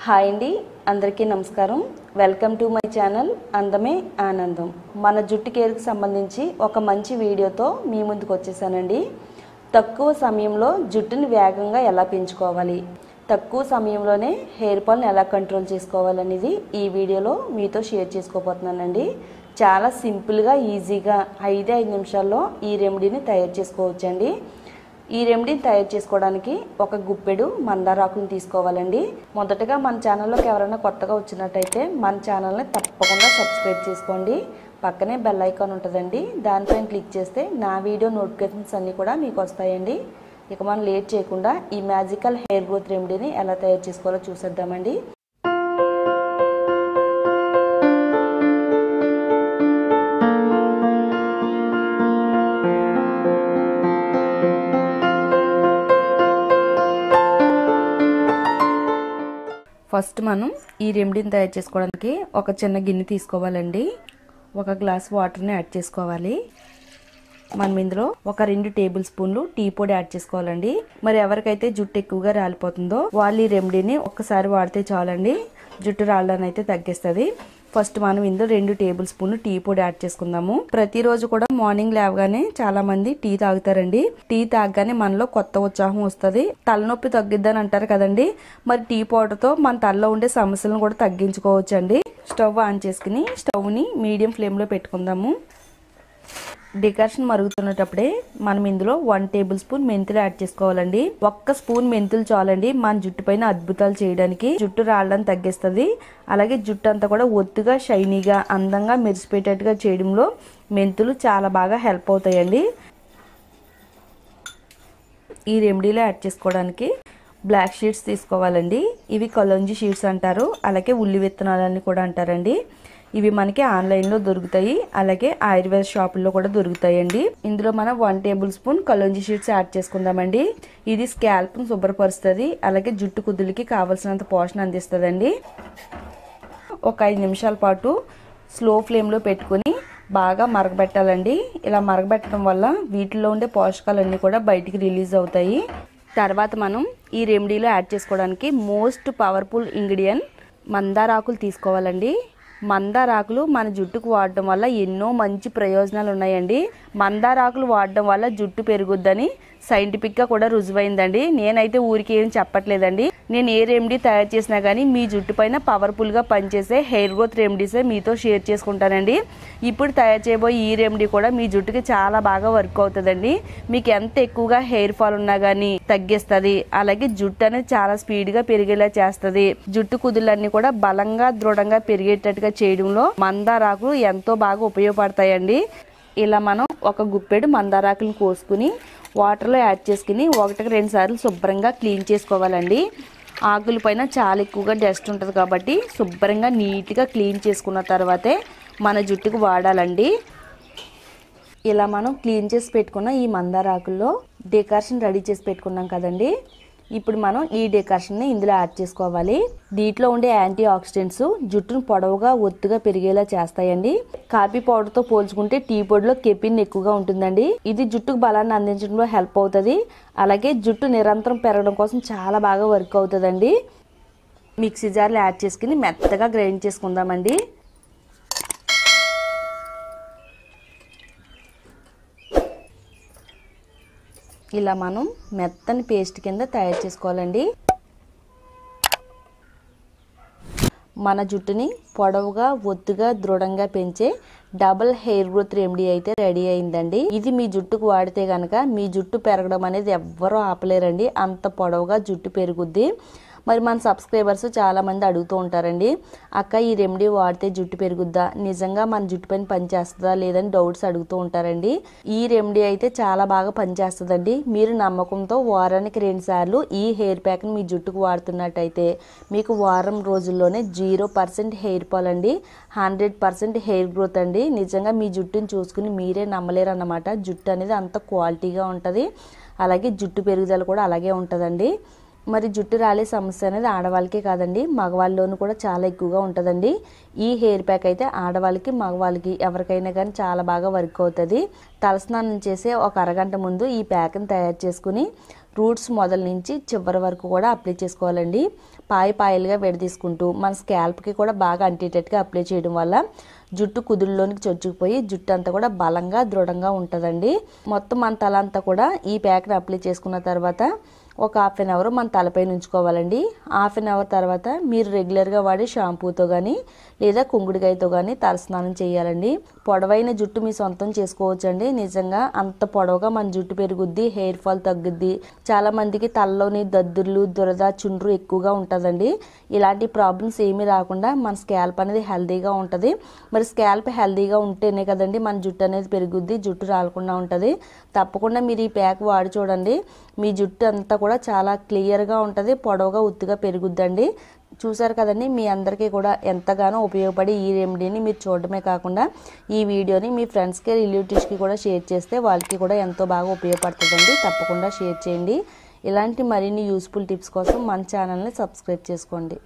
Hi అండి, అందరికీ నమస్కారం. వెల్కమ్ టు మై ఛానల్ అందమే ఆనందం. మన జుట్టు కేర్కి సంబంధించి ఒక మంచి వీడియోతో మీ ముందుకు వచ్చేసానండి. తక్కువ సమయంలో జుట్టుని వేగంగా ఎలా పెంచుకోవాలి, తక్కువ సమయంలోనే హెయిర్ ఫాల్ని ఎలా కంట్రోల్ చేసుకోవాలనేది ఈ వీడియోలో మీతో షేర్ చేసుకోబోతున్నానండి. చాలా సింపుల్గా ఈజీగా 5 నిమిషాల్లో ఈ రెమెడీని తయారు చేసుకోవచ్చండి. ఈ రెమెడీని తయారు చేసుకోవడానికి ఒక గుప్పెడు మందారాకులను తీసుకోవాలండి. మొదటగా మన ఛానల్లోకి ఎవరైనా కొత్తగా వచ్చినట్టయితే మన ఛానల్ని తప్పకుండా సబ్స్క్రైబ్ చేసుకోండి. పక్కనే బెల్ ఐకాన్ ఉంటుందండి, దానిపైన క్లిక్ చేస్తే నా వీడియో నోటిఫికేషన్స్ అన్నీ కూడా మీకు వస్తాయండి. ఇక మనం లేట్ చేయకుండా ఈ మ్యాజికల్ హెయిర్ గ్రోత్ రెమెడీని ఎలా తయారు చేసుకోవాలో చూసేద్దామండి. ఫస్ట్ మనం ఈ రెమెడీని తయారు చేసుకోవడానికి ఒక చిన్న గిన్నె తీసుకోవాలండి. ఒక గ్లాస్ వాటర్ని యాడ్ చేసుకోవాలి. మనం ఇందులో ఒక 2 టేబుల్ స్పూన్లు టీ పొడి యాడ్ చేసుకోవాలండి. మరి ఎవరికైతే జుట్టు ఎక్కువగా రాలిపోతుందో వాళ్ళు ఈ రెమెడీని ఒక్కసారి వాడితే చాలండి, జుట్టు రాళ్ళని అయితే తగ్గిస్తుంది. ఫస్ట్ మనం ఇందులో 2 టేబుల్ స్పూన్లు టీ పొడి యాడ్ చేసుకుందాము. ప్రతిరోజు కూడా మార్నింగ్ లేవగానే చాలా మంది టీ తాగుతారండి. టీ తాగగానే మనలో కొత్త ఉత్సాహం వస్తుంది, తలనొప్పి తగ్గిద్దని అంటారు కదండి. మరి టీ పౌడర్ తో మన తలలో ఉండే సమస్యలను కూడా తగ్గించుకోవచ్చండి. స్టవ్ ఆన్ చేసుకుని స్టవ్ ని మీడియం ఫ్లేమ్ లో పెట్టుకుందాము. డికాషన్ మరుగుతున్నప్పుడే మనం ఇందులో 1 టేబుల్ స్పూన్ మెంతులు యాడ్ చేసుకోవాలండి. 1 స్పూన్ మెంతులు చాలండి మన జుట్టు పైన అద్భుతాలు చేయడానికి. జుట్టు రాళ్ళని తగ్గిస్తుంది. అలాగే జుట్టు అంతా కూడా ఒత్తుగా షైనీగా అందంగా మెరిసిపోయేటట్టుగా చేయడంలో మెంతులు చాలా బాగా హెల్ప్ అవుతాయండి. ఈ రెమెడీలో యాడ్ చేసుకోవడానికి బ్లాక్ షీట్స్ తీసుకోవాలండి. ఇవి కలోంజీ షీట్స్ అంటారు, అలాగే ఉల్లి విత్తనాలని కూడా అంటారండి. ఇవి మనకి ఆన్లైన్లో దొరుకుతాయి, అలాగే ఆయుర్వేద షాపుల్లో కూడా దొరుకుతాయండి. ఇందులో మనం 1 table spoon kalonji sheets add చేసుకుందామండి. ఇది స్కాల్ప్ను శుభ్రపరుస్తుంది, అలాగే జుట్టు కుదులకి కావలసినంత పోషణ అందిస్తుందండి. ఒక 5 నిమిషాల పాటు స్లో ఫ్లేమ్లో పెట్టుకుని బాగా మరగబెట్టాలండి. ఇలా మరగబెట్టడం వల్ల వీటిలో ఉండే పోషకాలన్నీ కూడా బయటికి రిలీజ్ అవుతాయి. తర్వాత మనం ఈ రెమెడీలో యాడ్ చేసుకోవడానికి మోస్ట్ పవర్ఫుల్ ఇంగ్రీడియంట్ మందారాకులు తీసుకోవాలండి. మందారాకులు మన జుట్టుకు వాడడం వల్ల ఎన్నో మంచి ప్రయోజనాలు ఉన్నాయండి. మందారాకులు వాడడం వల్ల జుట్టు పెరుగుద్దని సైంటిఫిక్గా కూడా రుజువైందండి. నేనైతే ఊరికి ఏం చెప్పట్లేదండి. నేను ఏ రెమెడీ తయారు చేసినా కానీ మీ జుట్టు పైన పవర్ఫుల్గా పనిచేసే హెయిర్ గ్రోత్ రెమెడీసే మీతో షేర్ చేసుకుంటానండి. ఇప్పుడు తయారు చేయబోయే ఈ రెమెడీ కూడా మీ జుట్టుకి చాలా బాగా వర్క్ అవుతుందండి. మీకు ఎంత ఎక్కువగా హెయిర్ ఫాల్ ఉన్నా కానీ తగ్గిస్తుంది, అలాగే జుట్టు అనేది చాలా స్పీడ్గా పెరిగేలా చేస్తుంది. జుట్టు కుదులన్నీ కూడా బలంగా దృఢంగా పెరిగేటట్టుగా చేయడంలో మందారాకులు ఎంతో బాగా ఉపయోగపడతాయండి. ఇలా మనం ఒక గుప్పెడు మందారాకులను కోసుకుని వాటర్లో యాడ్ చేసుకుని 1-2 సార్లు శుభ్రంగా క్లీన్ చేసుకోవాలండి. ఆకుల పైన చాలా ఎక్కువగా డస్ట్ ఉంటుంది కాబట్టి శుభ్రంగా నీట్గా క్లీన్ చేసుకున్న తర్వాతే మన జుట్టుకు వాడాలండి. ఇలా మనం క్లీన్ చేసి పెట్టుకున్న ఈ మందారాకుల్లో డెకాషన్ రెడీ చేసి పెట్టుకున్నాం కదండి. ఇప్పుడు మనం ఈ డెకాషన్ని ఇందులో యాడ్ చేసుకోవాలి. దీంట్లో ఉండే యాంటీ ఆక్సిడెంట్స్ జుట్టును పొడవుగా ఒత్తుగా పెరిగేలా చేస్తాయండి. కాఫీ పౌడర్తో పోల్చుకుంటే టీ పొడిలో కెఫిన్ ఎక్కువగా ఉంటుందండి. ఇది జుట్టుకు బలాన్ని అందించడంలో హెల్ప్ అవుతుంది. అలాగే జుట్టు నిరంతరం పెరగడం కోసం చాలా బాగా వర్క్ అవుతుందండి. మిక్సీ జార్లో యాడ్ చేసుకుని మెత్తగా గ్రైండ్ చేసుకుందామండి. ఇలా మనం మెత్తని పేస్ట్ కింద తయారు చేసుకోవాలండి. మన జుట్టుని పొడవుగా ఒత్తుగా దృఢంగా పెంచే డబుల్ హెయిర్ గ్రోత్ రెమెడీ అయితే రెడీ అయిందండి. ఇది మీ జుట్టుకు వాడితే కనుక మీ జుట్టు పెరగడం అనేది ఎవ్వరూ ఆపలేరండి. అంత పొడవుగా జుట్టు పెరుగుద్ది. మరి మన సబ్స్క్రైబర్స్ చాలా మంది అడుగుతూ ఉంటారండి, అక్క ఈ రెమెడీ వాడితే జుట్టు పెరుగుద్దా, నిజంగా మన జుట్టు పైన పనిచేస్తుందా లేదని డౌట్స్ అడుగుతూ ఉంటారండి. ఈ రెమెడీ అయితే చాలా బాగా పనిచేస్తుందండి. మీరు నమ్మకంతో వారానికి 2 సార్లు ఈ హెయిర్ ప్యాక్ని మీ జుట్టుకు వాడుతున్నట్టయితే మీకు వారం రోజుల్లోనే 0% హెయిర్ ఫాల్ అండి, 100% హెయిర్ గ్రోత్ అండి. నిజంగా మీ జుట్టుని చూసుకుని మీరే నమ్మలేరు అన్నమాట. జుట్టు అనేది అంత క్వాలిటీగా ఉంటుంది, అలాగే జుట్టు పెరుగుదల కూడా అలాగే ఉంటుందండి. మరి జుట్టు రాలే సమస్య అనేది ఆడవాళ్ళకే కాదండి, మగవాళ్ళలోనూ కూడా చాలా ఎక్కువగా ఉంటుందండి. ఈ హెయిర్ ప్యాక్ అయితే ఆడవాళ్ళకి మగవాళ్ళకి ఎవరికైనా కానీ చాలా బాగా వర్క్ అవుతుంది. తలస్నానం చేసే ఒక అరగంట ముందు ఈ ప్యాక్ని తయారు చేసుకుని రూట్స్ మొదల నుంచి చివరి వరకు కూడా అప్లై చేసుకోవాలండి. పాయలుగా విడదీసుకుంటూ మన స్కాల్ప్కి కూడా బాగా అంటేటట్టుగా అప్లై చేయడం వల్ల జుట్టు కుదుళ్ళలోనికి చొచ్చుకుపోయి జుట్టు అంతా కూడా బలంగా దృఢంగా ఉంటుందండి. మొత్తం మన తల అంతా కూడా ఈ ప్యాక్ని అప్లై చేసుకున్న తర్వాత ఒక హాఫ్ అన్ అవర్ మన తలపై ఉంచుకోవాలండి. హాఫ్ అన్ అవర్ తర్వాత మీరు రెగ్యులర్గా వాడే షాంపూతో కానీ లేదా కుంకుడుకాయతో కానీ తలస్నానం చేయాలండి. పొడవైన జుట్టు మీ సొంతం చేసుకోవచ్చండి. నిజంగా అంత పొడవుగా మన జుట్టు పెరుగుద్ది, హెయిర్ ఫాల్ తగ్గుద్ది. చాలా మందికి తలలోని దద్దుర్లు, దురద, చుండ్రు ఎక్కువగా ఉంటుందండి. ఇలాంటి ప్రాబ్లమ్స్ ఏమీ రాకుండా మన స్కాల్ప్ అనేది హెల్తీగా ఉంటుంది. మరి స్కాల్ప్ హెల్తీగా ఉంటేనే కదండి మన జుట్టు అనేది పెరుగుద్ది, జుట్టు రాలకుండా ఉంటుంది. తప్పకుండా మీరు ఈ ప్యాక్ వాడి చూడండి. మీ జుట్టు అంతా కూడా చాలా క్లియర్గా ఉంటుంది, పొడవుగా ఉత్తుగా పెరుగుద్దండి. చూసారు కదండి, మీ అందరికీ కూడా ఎంతగానో ఉపయోగపడి ఈ రెమెడీని మీరు చూడడమే కాకుండా ఈ వీడియోని మీ ఫ్రెండ్స్కి, రిలేటివ్స్కి కూడా షేర్ చేస్తే వాళ్ళకి కూడా ఎంతో బాగా ఉపయోగపడుతుందండి. తప్పకుండా షేర్ చేయండి. ఇలాంటి మరిన్ని యూస్ఫుల్ టిప్స్ కోసం మన ఛానల్ని సబ్స్క్రైబ్ చేసుకోండి.